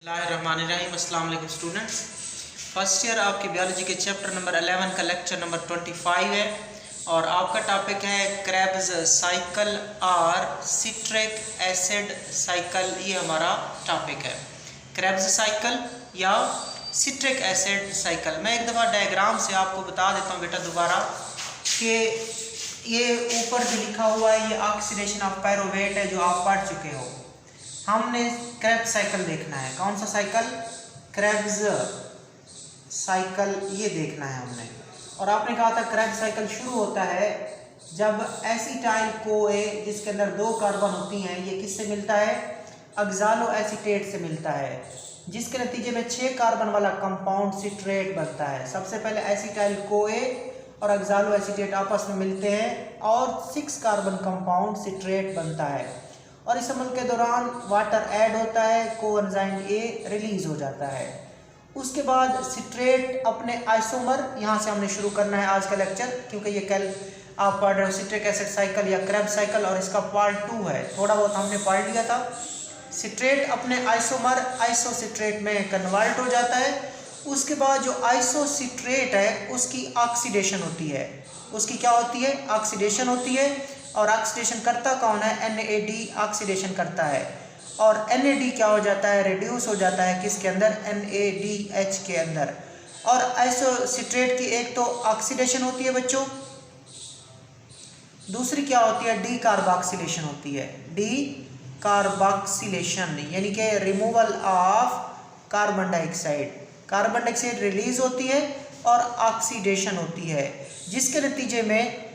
बिस्मिल्लाहिर्रहमानिर्रहीम। अस्सलाम वालेकुम स्टूडेंट्स। फर्स्ट ईयर आपके बायोलॉजी के चैप्टर नंबर 11 का लेक्चर नंबर 25 है और आपका टॉपिक है क्रेब्स साइकिल और सिट्रिक एसिड साइकिल। ये हमारा टॉपिक है क्रेब्स साइकिल या सिट्रिक एसिड साइकिल। मैं एक दफ़ा डायग्राम से आपको बता देता हूँ बेटा दोबारा कि ये ऊपर जो लिखा हुआ है ये ऑक्सीडेशन ऑफ पायरोवेट है जो आप पढ़ चुके हो। हमने क्रेब्स साइकिल देखना है। कौन सा साइकिल? क्रेब्स साइकिल, ये देखना है हमने। और आपने कहा था क्रेब्स साइकिल शुरू होता है जब एसिटाइल कोए जिसके अंदर 2 कार्बन होती हैं, ये किससे मिलता है? ऑक्सालो एसीटेट से मिलता है, जिसके नतीजे में 6 कार्बन वाला कंपाउंड सिट्रेट बनता है। सबसे पहले एसिटाइल कोए और ऑक्सालो एसीटेट आपस में मिलते हैं और 6 कार्बन कंपाउंड सिट्रेट बनता है और इस अमल के दौरान वाटर ऐड होता है, कोएंजाइम ए रिलीज हो जाता है। उसके बाद सिट्रेट अपने आइसोमर, यहाँ से हमने शुरू करना है आज का लेक्चर क्योंकि ये कल आप पढ़ रहे हो सिट्रिक एसिड साइकिल या क्रेब्स साइकिल और इसका पार्ट 2 है। थोड़ा बहुत हमने पढ़ लिया था। सिट्रेट अपने आइसोमर आइसोसिट्रेट में कन्वर्ट हो जाता है। उसके बाद जो आइसोसिट्रेट है उसकी ऑक्सीडेशन होती है। उसकी क्या होती है? ऑक्सीडेशन होती है। और ऑक्सीडेशन करता कौन है? NAD ऑक्सीडेशन करता है और NAD क्या हो जाता है? रिड्यूस हो जाता है किसके अंदर? NADH के अंदर। और आइसोसिट्रेट की एक तो ऑक्सीडेशन होती है बच्चों, दूसरी क्या होती है? डी कार्बोक्सिलेशन होती है। डी कार्बोक्सिलेशन यानी कि removal of carbon dioxide. Carbon dioxide release होती है और ऑक्सीडेशन होती है, जिसके नतीजे में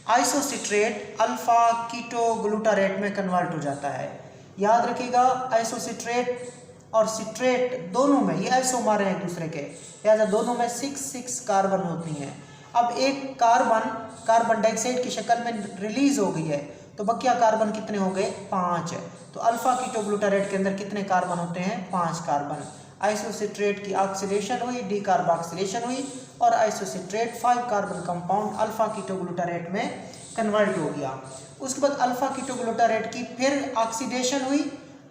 आइसोसिट्रेट अल्फा कीटोग्लूटारेट में कन्वर्ट हो जाता है। याद रखिएगा आइसोसिट्रेट और सिट्रेट दोनों में ये आइसोमर हैं एक दूसरे के, लिहाजा दोनों में 6 कार्बन होती हैं। अब एक कार्बन डाइऑक्साइड की शक्ल में रिलीज हो गई है तो बकिया कार्बन कितने हो गए? 5। तो अल्फा कीटोग्लूटारेट के अंदर कितने कार्बन होते हैं? 5 कार्बन। आइसोसिट्रेट की ऑक्सीडेशन हुई, डी कार्बोक्सिलेशन हुई और isocitrate 5 carbon compound alpha ketoglutarate में कन्वर्ट हो गया। उसके बाद अल्फा कीटोग्लूटारेट की फिर ऑक्सीडेशन हुई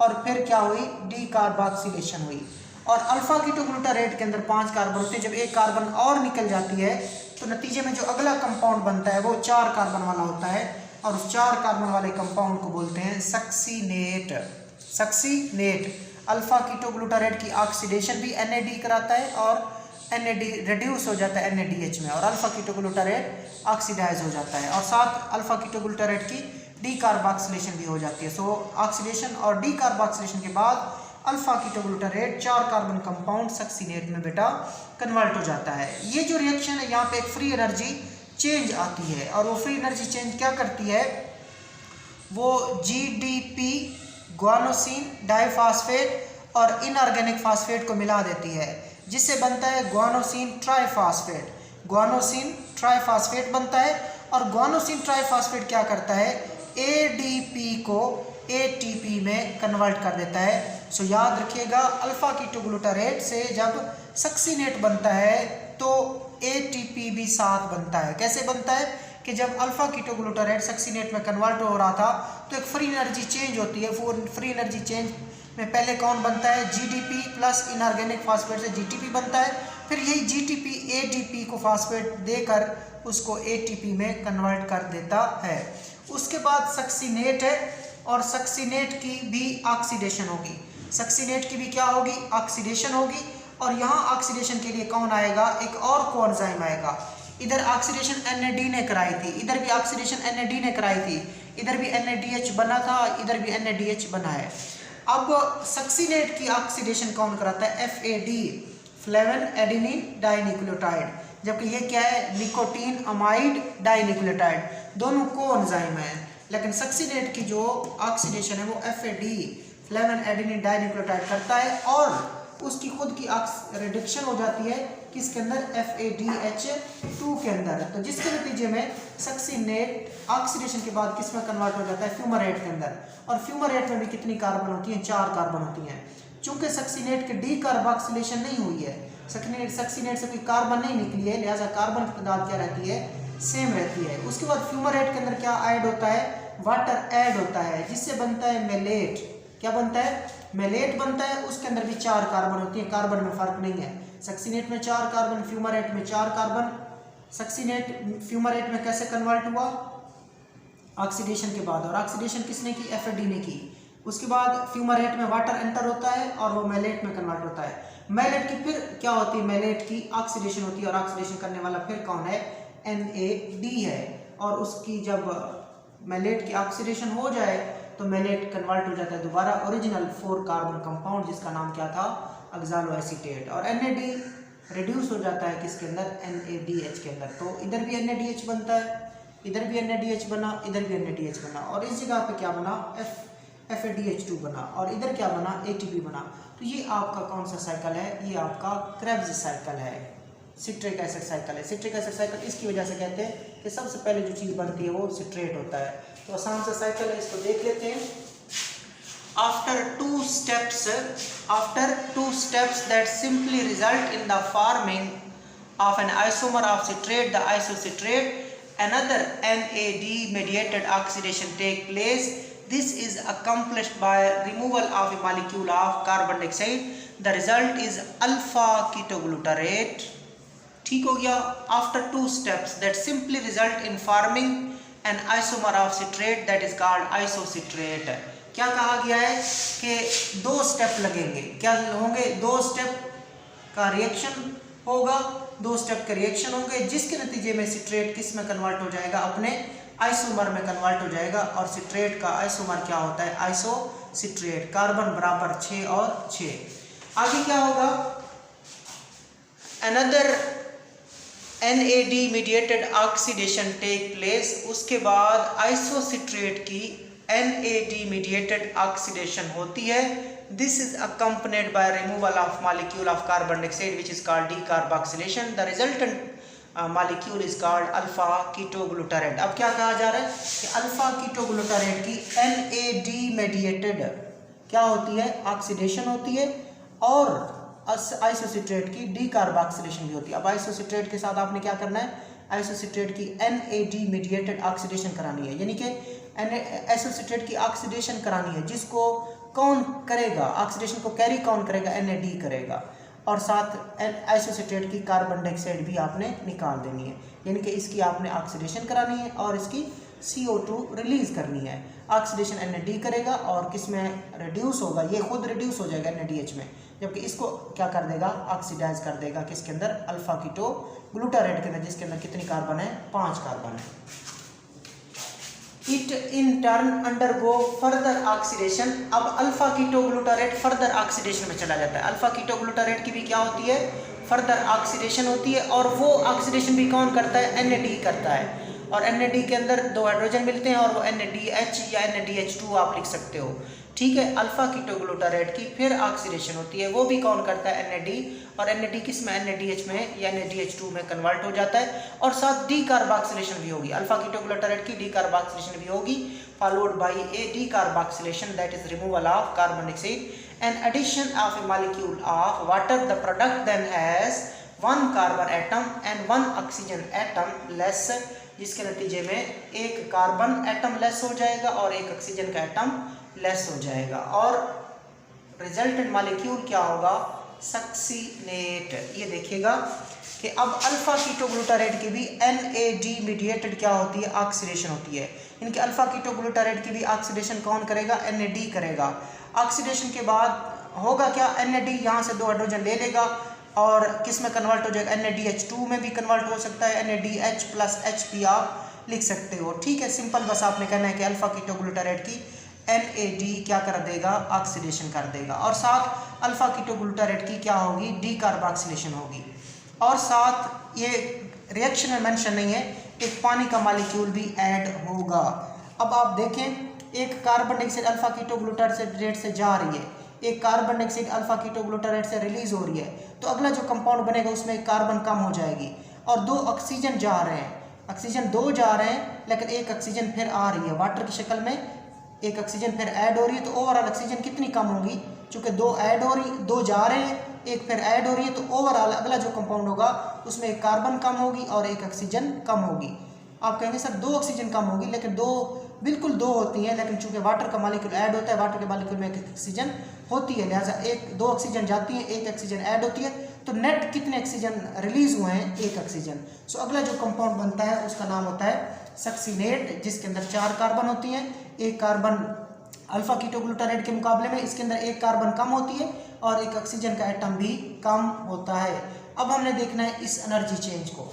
और फिर क्या हुई? डी कार्बोक्सिलेशन हुई। और अल्फा कीटोग्लूटारेट के अंदर 5 कार्बन होते हैं। जब एक कार्बन और निकल जाती है तो नतीजे में जो अगला कंपाउंड बनता है वो 4 कार्बन वाला होता है और उस 4 कार्बन वाले कंपाउंड को बोलते हैं सक्सीनेट। सक्सीनेट अल्फा कीटोग्लूटारेट की ऑक्सीडेशन भी NAD कराता है और NAD रिड्यूस हो जाता है NADH में और अल्फा कीटोग्लूटारेट ऑक्सीडाइज हो जाता है और साथ अल्फा कीटोग्लूटारेट की डी कार्बोक्सिलेशन भी हो जाती है। सो ऑक्सीडेशन और डी कार्बोक्सिलेशन के बाद alpha ketoglutarate 4 carbon compound succinate में बेटा कन्वर्ट हो जाता है। ये जो रिएक्शन है यहाँ पे एक फ्री एनर्जी चेंज आती है और वो फ्री एनर्जी चेंज क्या करती है? वो GDP ग्वानोसिन डाइफॉस्फेट और इनऑर्गेनिक फास्फेट को मिला देती है, जिससे बनता है ग्वानोसिन ट्राइफॉस्फेट। ग्वानोसिन ट्राइफॉस्फेट बनता है और ग्वानोसिन ट्राइफॉस्फेट क्या करता है? ADP को ATP में कन्वर्ट कर देता है। सो याद रखिएगा अल्फा कीटोग्लूटारेट से जब सक्सीनेट बनता है तो ATP भी साथ बनता है। कैसे बनता है कि जब अल्फा कीटोग्लूटारेट सक्सीनेट में कन्वर्ट हो रहा था तो एक फ्री एनर्जी चेंज होती है। वो फ्री एनर्जी चेंज में पहले कौन बनता है? GDP प्लस इनऑर्गेनिक फास्फेट से GTP बनता है। फिर यही GTP ADP को फास्फेट देकर उसको ATP में कन्वर्ट कर देता है। उसके बाद सक्सीनेट है और सक्सीनेट की भी ऑक्सीडेशन होगी। सक्सीनेट की भी क्या होगी? ऑक्सीडेशन होगी और यहाँ ऑक्सीडेशन के लिए कौन आएगा? एक और कोएंजाइम आएगा। इधर ऑक्सीडेशन NAD ने कराई थी, इधर भी ऑक्सीडेशन NAD ने कराई थी, इधर भी NADH बना था, इधर भी NADH बना है। अब सक्सीनेट की ऑक्सीडेशन कौन कराता है? FAD फ्लेवन एडेनिन डाइन्यूक्लियोटाइड, जबकि ये क्या है? Nicotine amide dinucleotide. दोनों कोएंजाइम हैं लेकिन सक्सीनेट की जो ऑक्सीडेशन है वो FAD फ्लेवन एडेनिन डाइन्यूक्लियोटाइड करता है और उसकी खुद की रिडक्शन हो जाती है किसके अंदर? FADH2 के अंदर। तो जिसके नतीजे में सक्सीनेट ऑक्सीडेशन के बाद किस में कन्वर्ट हो जाता है? फ्यूमरेट के अंदर। और फ्यूमरेट में भी कितनी कार्बन होती हैं? 4 कार्बन होती हैं। चूंकि सक्सीनेट की डी कार्बोक्सिलेशन नहीं हुई है, सक्सीनेट से कोई कार्बन नहीं निकली है, लिहाजा कार्बन की तादाद क्या रहती है? सेम रहती है। उसके बाद फ्यूमरेट के अंदर क्या ऐड होता है? वाटर ऐड होता है, जिससे बनता है मेलेट। क्या बनता है, मेलेट बनता है, उसके अंदर भी 4 कार्बन होती है, कार्बन में फर्क नहीं है। सक्सीनेट में 4 कार्बन, फ्यूमारेट में 4 कार्बन। सक्सीनेट फ्यूमारेट में कैसे कन्वर्ट हुआ, ऑक्सीडेशन के बाद, और ऑक्सीडेशन किसने की, FAD ने की। उसके बाद फ्यूमारेट में वाटर एंटर होता है और वो मेलेट में कन्वर्ट होता है। मेलेट की फिर क्या होती है, मेलेट की ऑक्सीडेशन होती है और ऑक्सीडेशन करने वाला फिर कौन है, NAD है। और उसकी जब मेलेट की ऑक्सीडेशन हो जाए तो मेलेट कन्वर्ट हो जाता है दोबारा ओरिजिनल 4 कार्बन कंपाउंड जिसका नाम क्या था, ऑक्सैलोएसीटेट। और NAD रिड्यूस हो जाता है किसके अंदर, NADH के अंदर। तो इधर भी NADH बनता है, इधर भी NADH बना, इधर भी NADH बना, और इस जगह पे क्या बना, FADH2 बना, और इधर क्या बना, ATP बना। तो ये आपका कौन सा साइकिल है, ये आपका क्रेब्स साइकिल है, सिट्रिक एसिड साइकिल है। सिट्रिक एसिड साइकिल इसकी वजह से कहते हैं कि सबसे पहले जो चीज़ बनती है वो सिट्रेट होता है। तो आसान सा साइकिल है, इसको देख लेते हैं। After two steps that simply result in the forming of an isomer of citrate, the isocitrate, another NAD mediated oxidation take place. This is accomplished by removal of a molecule of carbon dioxide. The result is alpha ketoglutarate. ठीक हो गया। After 2 steps that simply result in forming an isomer of citrate that is called isocitrate. क्या कहा गया है कि 2 step लगेंगे, क्या होंगे, 2 स्टेप का रिएक्शन होगा, 2 स्टेप के रिएक्शन होंगे जिसके नतीजे में सिट्रेट किस में कन्वर्ट हो जाएगा, अपने आइसोमर में कन्वर्ट हो जाएगा। और सिट्रेट का आइसोमर क्या होता है, आइसोसिट्रेट, कार्बन बराबर 6 और 6। आगे क्या होगा, another NAD mediated oxidation take place। उसके बाद आइसोसिट्रेट की NAD mediated oxidation होती है। This is accompanied by removal of molecule of carbon dioxide which is called decarboxylation. The resultant molecule is called alpha ketoglutarate। अब क्या कहा जा रहा है कि अल्फा कीटोग्लूटारेट की NAD mediated क्या होती है, ऑक्सीडेशन होती है, और आइसोसिट्रेट की डीकार्बोक्सिलेशन भी होती है। अब आइसोसिट्रेट के साथ आपने क्या करना है, आइसोसिट्रेट की NAD मीडिएटेड ऑक्सीडेशन करानी है, यानी कि आइसोसिट्रेट की ऑक्सीडेशन करानी है, जिसको कौन करेगा, ऑक्सीडेशन को कैरी कौन करेगा, NAD करेगा। और साथ आइसोसिट्रेट की कार्बन डाइऑक्साइड भी आपने निकाल देनी है, यानी कि इसकी आपने ऑक्सीडेशन करानी है और इसकी CO2 रिलीज करनी है। ऑक्सीडेशन NAD करेगा और किस में रिड्यूस होगा, ये खुद रिड्यूस हो जाएगा NADH में, जबकि इसको क्या कर देगा, ऑक्सीडाइज कर देगा किसके अंदर, अल्फा कीटोग्लूटारेट के अंदर, जिसके अंदर कितनी कार्बन है, 5 कार्बन है। It in turn undergo further oxidation. अब अल्फा कीटोग्लूटारेट फर्दर ऑक्सीडेशन में चला जाता है। अल्फा कीटोग्लूटारेट की भी क्या होती है, फर्दर ऑक्सीडेशन होती है, और वो ऑक्सीडेशन भी कौन करता है, NAD करता है। और NAD के अंदर 2 हाइड्रोजन मिलते हैं और वो NADH या NADH2 आप लिख सकते हो, ठीक है। अल्फा कीटोग्लूटारेट की फिर ऑक्सीडेशन होती है, वो भी कौन करता है, NAD, और NAD किस में, NADH में या NADH2 में कन्वर्ट हो जाता है, और साथ डीकार्बोक्सिलेशन भी होगी। अल्फा कीटोग्लूटारेट की डीकार्बोक्सिलेशन भी होगी, followed by a decarboxylation that is removal of carbon dioxide and addition of a molecule of water. The product then has 1 carbon atom and 1 oxygen atom less, जिसके नतीजे में 1 carbon atom less हो जाएगा और 1 oxygen का atom less हो जाएगा, और रिजल्टेंट मॉलिक्यूल क्या होगा, सक्सीनेट। ये देखिएगा कि अब अल्फा कीटोग्लूटारेट की भी NAD मीडिएटेड क्या होती है, ऑक्सीडेशन होती है। इनके अल्फा कीटोग्लूटारेट की भी ऑक्सीडेशन कौन करेगा, NAD करेगा। ऑक्सीडेशन के बाद होगा क्या, NAD यहाँ से 2 हाइड्रोजन ले लेगा और किस में कन्वर्ट हो जाएगा, NADH2 में भी कन्वर्ट हो सकता है, NADH प्लस HP आप लिख सकते हो, ठीक है। सिंपल, बस आपने कहना है कि अल्फा कीटोग्लूटारेट की NAD क्या कर देगा, ऑक्सीडेशन कर देगा, और साथ अल्फा कीटोग्लूटारेट की क्या होगी, डीकार्बोक्सिलेशन होगी। और साथ ये रिएक्शन में मेंशन नहीं है, एक पानी का मॉलिक्यूल भी ऐड होगा। अब आप देखें, एक कार्बन डाइऑक्साइड अल्फा कीटोग्लूटारेट से जा रही है, एक कार्बन डाइऑक्साइड अल्फा कीटोग्लूटारेट से रिलीज हो रही है, तो अगला जो कंपाउंड बनेगा उसमें कार्बन कम हो जाएगी, और 2 ऑक्सीजन जा रहे हैं, ऑक्सीजन 2 जा रहे हैं, लेकिन 1 ऑक्सीजन फिर आ रही है वाटर की शक्ल में, 1 ऑक्सीजन फिर ऐड हो रही है, तो ओवरऑल ऑक्सीजन कितनी कम होगी, चूँकि 2 ऐड हो रही, 2 जा रहे हैं, 1 फिर ऐड हो रही है, तो ओवरऑल अगला जो कंपाउंड होगा उसमें 1 कार्बन कम होगी और 1 ऑक्सीजन कम होगी। आप कहेंगे सर 2 ऑक्सीजन कम होगी, लेकिन 2 बिल्कुल दो होती हैं, लेकिन चूंकि वाटर का मॉलिक्यूल ऐड होता है, वाटर के मॉलिक्यूल में एक ऑक्सीजन होती है, लिहाजा दो ऑक्सीजन जाती है, एक ऑक्सीजन ऐड होती है, तो नेट कितने ऑक्सीजन रिलीज हुए हैं? एक ऑक्सीजन। सो अगला जो कंपाउंड बनता है उसका नाम होता है सक्सीनेट, जिसके अंदर 4 कार्बन होती हैं। एक कार्बन अल्फा कीटोग्लूटारेट के मुकाबले में इसके अंदर एक कार्बन कम होती है और एक ऑक्सीजन का एटम भी कम होता है। अब हमने देखना है इस एनर्जी चेंज को।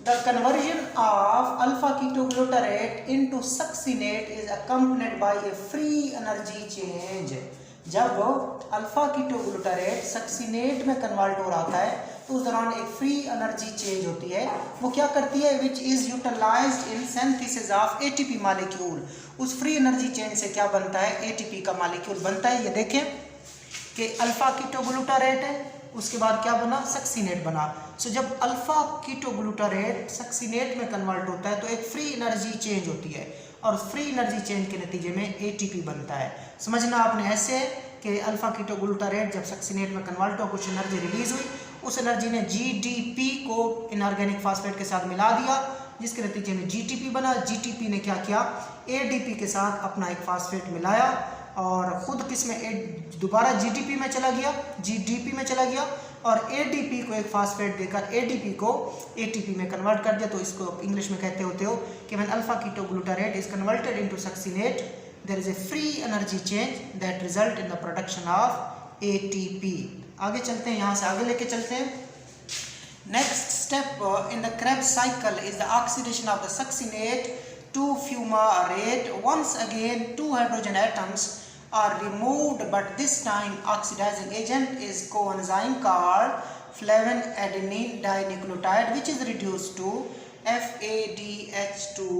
The conversion of alpha ketoglutarate into succinate is accompanied by a free energy change। जब अल्फा कीटोग्लूटारेट सक्सीनेट में कन्वर्ट हो रहा है तो उस दौरान एक फ्री एनर्जी चेंज होती है। वो क्या करती है? Which is utilised in synthesis of ATP molecule. उस फ्री एनर्जी चेंज से क्या बनता है? एटीपी का मॉलिक्यूल बनता है। ये देखें कि अल्फा कीटोग्लूटारेट है, उसके बाद क्या बना? सक्सीनेट बना। सो जब अल्फा कीटोग्लूटारेट सक्सीनेट में कन्वर्ट होता है तो एक फ्री एनर्जी चेंज होती है और फ्री एनर्जी चेंज के नतीजे में एटीपी बनता है। समझना आपने ऐसे कि अल्फा कीटोग्लूटारेट जब सक्सीनेट में कन्वर्ट हो, कुछ एनर्जी रिलीज हुई, उस एनर्जी ने जीडीपी को इनऑर्गेनिक फास्फेट के साथ मिला दिया, जिसके नतीजे में जीटीपी बना। जीटीपी ने क्या किया? एडीपी के साथ अपना एक फास्फेट मिलाया और खुद किसमें? दोबारा जीटीपी में चला गया, जीडीपी में चला गया और एडीपी को एक फास्फेट देकर एडीपी को एटीपी में कन्वर्ट कर दिया। तो इसको इंग्लिश में कहते होते हो कि when alpha ketoglutarate is converted into succinate there is a free energy change that result in the production of ATP. आगे चलते हैं, यहाँ से आगे लेके चलते हैं। Next step in the Krebs cycle is the oxidation of the succinate to fumarate. Once again 2 hydrogen atoms are removed, but this time oxidizing agent is coenzyme called flavin-adenine dinucleotide which is reduced to FADH2।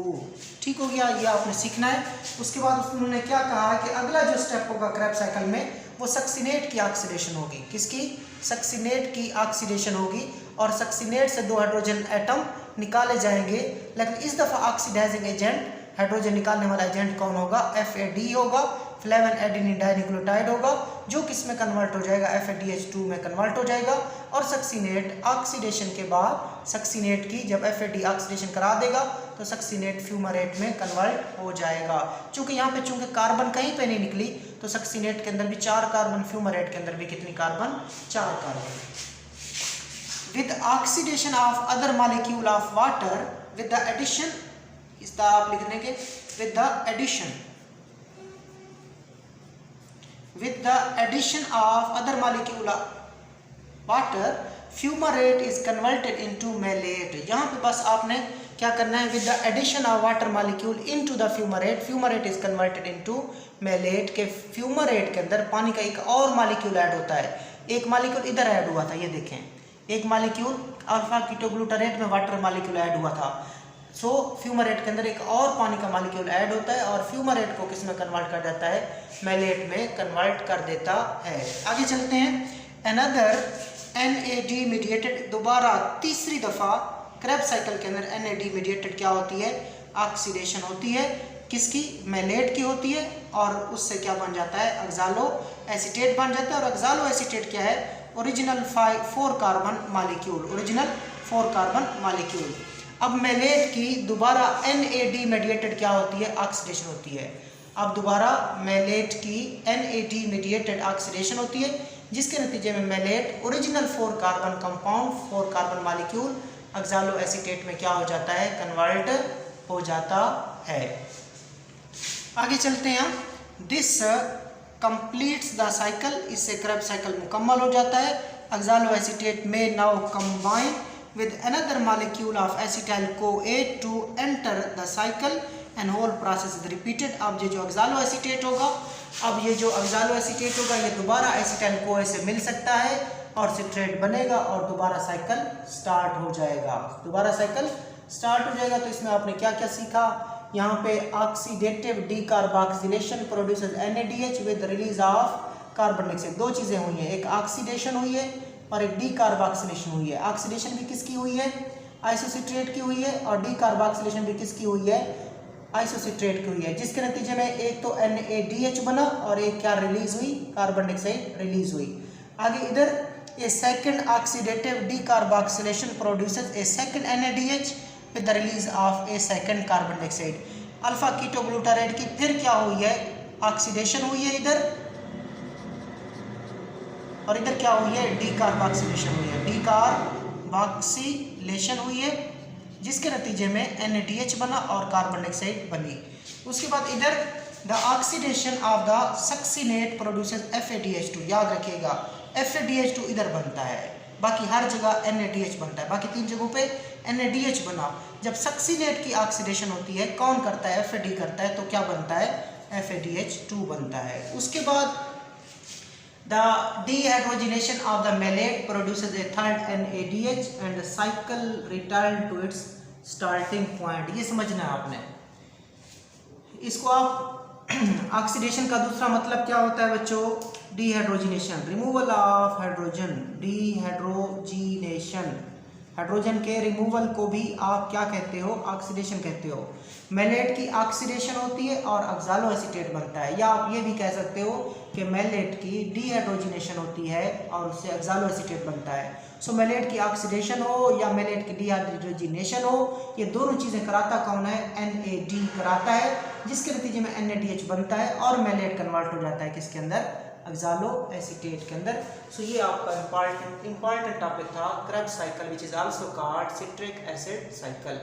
ठीक हो गया, ये आपने सीखना है। उसके बाद उन्होंने क्या कहा कि अगला जो स्टेप होगा क्रेब्स साइकिल में वो सक्सीनेट की ऑक्सीडेशन होगी। किसकी? सक्सीनेट की ऑक्सीडेशन होगी और सक्सीनेट से 2 हाइड्रोजन एटम निकाले जाएंगे, लेकिन इस दफ़ा ऑक्सीडाइजिंग एजेंट, हाइड्रोजन निकालने वाला एजेंट कौन होगा? FAD होगा, फ्लेवन एडेनिन डाइन्यूक्लियोटाइड होगा, जो किस में कन्वर्ट हो जाएगा? FADH2 में कन्वर्ट हो जाएगा। और सक्सीनेट ऑक्सीडेशन के बाद सक्सीनेट की जब FAD ऑक्सीडेशन करा देगा तो सक्सीनेट फ्यूमरेट में कन्वर्ट हो जाएगा। चूँकि यहाँ पे चूँकि कार्बन कहीं पे नहीं निकली तो सक्सीनेट के अंदर भी 4 कार्बन, फ्यूमरेट के अंदर भी कितनी carbon? 4 carbon. With oxidation of other molecule of water with the addition, इसका आप लिख देंगे with the addition of other molecule of water fumarate is converted into malate। यहाँ पे बस आपने क्या करना है? with the addition of water molecule into the fumarate is converted into malate। के फ्यूमरेट के अंदर पानी का एक और मॉलिक्यूल ऐड होता है। एक मॉलिक्यूल इधर ऐड हुआ था, ये देखें, एक मॉलिक्यूल अल्फा कीटोग्लूटारेट में वाटर मॉलिक्यूल ऐड हुआ था। सो फ्यूमरेट के अंदर एक और पानी का मॉलिक्यूल ऐड होता है और फ्यूमरेट को किस में कन्वर्ट कर देता है? मैलेट में कन्वर्ट कर देता है। आगे चलते हैं। अनदर NAD मीडिएटेड, दोबारा तीसरी दफ़ा क्रेब्स साइकिल के अंदर NAD मीडिएटेड क्या होती है? ऑक्सीडेशन होती है। किसकी? मैलेट की होती है और उससे क्या बन जाता है? ऑक्सालो एसीटेट बन जाता है। और ऑक्सालो एसीटेट क्या है? Original 4 carbon molecule, original 4 carbon molecule. अब मैलेट की दोबारा NAD मीडिएटेड क्या होती है? ऑक्सीडेशन होती है। अब दोबारा मैलेट की NAD मीडिएटेड ऑक्सीडेशन होती है, जिसके नतीजे में malate original 4 carbon compound, 4 carbon molecule oxaloacetate में क्या हो जाता है? कन्वर्ट हो जाता है। आगे चलते हैं। दिस कंप्लीट्स द साइकिल, इससे क्रेब्स साइकिल मुकम्मल हो जाता है। ऑक्सालो एसीटेट में now combine with another molecule of acetyl CoA to enter the cycle and whole process is repeated. अब ये जो ऑक्सालो एसीटेट होगा, अब ये जो ऑक्सालो एसीटेट होगा ये दोबारा एसिटाइल CoA से मिल सकता है और सिट्रेट बनेगा और दोबारा साइकिल स्टार्ट हो जाएगा। दोबारा साइकिल स्टार्ट हो जाएगा। तो इसमें आपने क्या क्या सीखा? यहाँ पे oxidative decarboxylation produces NADH with release of carbon dioxide. 2 चीज़ें हुई हैं, एक ऑक्सीडेशन हुई है और एक डीकार्बोक्सिलेशन हुई है। ऑक्सीडेशन भी किसकी हुई है? आइसोसिट्रेट की हुई है और डीकार्बोक्सिलेशन भी किसकी हुई है? आइसोसिट्रेट की हुई है, जिसके नतीजे में एक तो NADH बना और एक क्या रिलीज हुई? कार्बन डाइऑक्साइड रिलीज हुई। आगे इधर a second oxidative decarboxylation produces a second NADH with the release of a second carbon dioxide। Alpha ketoglutarate की फिर क्या हुई है, ऑक्सीडेशन हुई है इधर, और इधर क्या हुई है, डीकार्बोक्सिलेशन हुई है, डीकार्बोक्सिलेशन हुई है, जिसके नतीजे में NaDH बना और कार्बन डाइऑक्साइड बनी। उसके बाद इधर the oxidation of the succinate produces FADH2, याद रखिएगा FADH2 इधर बनता है, बाकी हर जगह NaDH बनता है, बाकी 3 जगहों पे NaDH बना। जब सक्सिनेट की ऑक्सीडेशन होती है, कौन करता है, FAD करता है, तो क्या बनता है, FADH2 बनता है। उसके बाद the dehydrogenation of the malate produces a third NaDH and the cycle return to its starting point। ये समझना है आपने इसको। आप ऑक्सीडेशन का दूसरा मतलब क्या होता है बच्चों, dehydrogenation, removal of hydrogen, dehydrogenation, hydrogen के रिमूवल को भी आप क्या कहते हो, ऑक्सीडेशन कहते हो। मैलेट की ऑक्सीडेशन होती है और ऑक्सालो एसीटेट बनता है, या आप ये भी कह सकते हो कि मैलेट की डिहाइड्रोजिनेशन होती है और उससे ऑक्सालो एसीटेट बनता है। सो मैलेट की ऑक्सीडेशन हो या मैलेट की डिहाइड्रोजिनेशन हो, ये दोनों चीज़ें कराता कौन है, NAD कराता है, जिसके नतीजे में NaDH बनता है और मैलेट कन्वर्ट हो जाता है किसके अंदर, ऑक्सालो एसीटेट के अंदर। सो ये आपका इंपॉर्टेंट टॉपिक था, Krebs cycle which is also called citric acid cycle.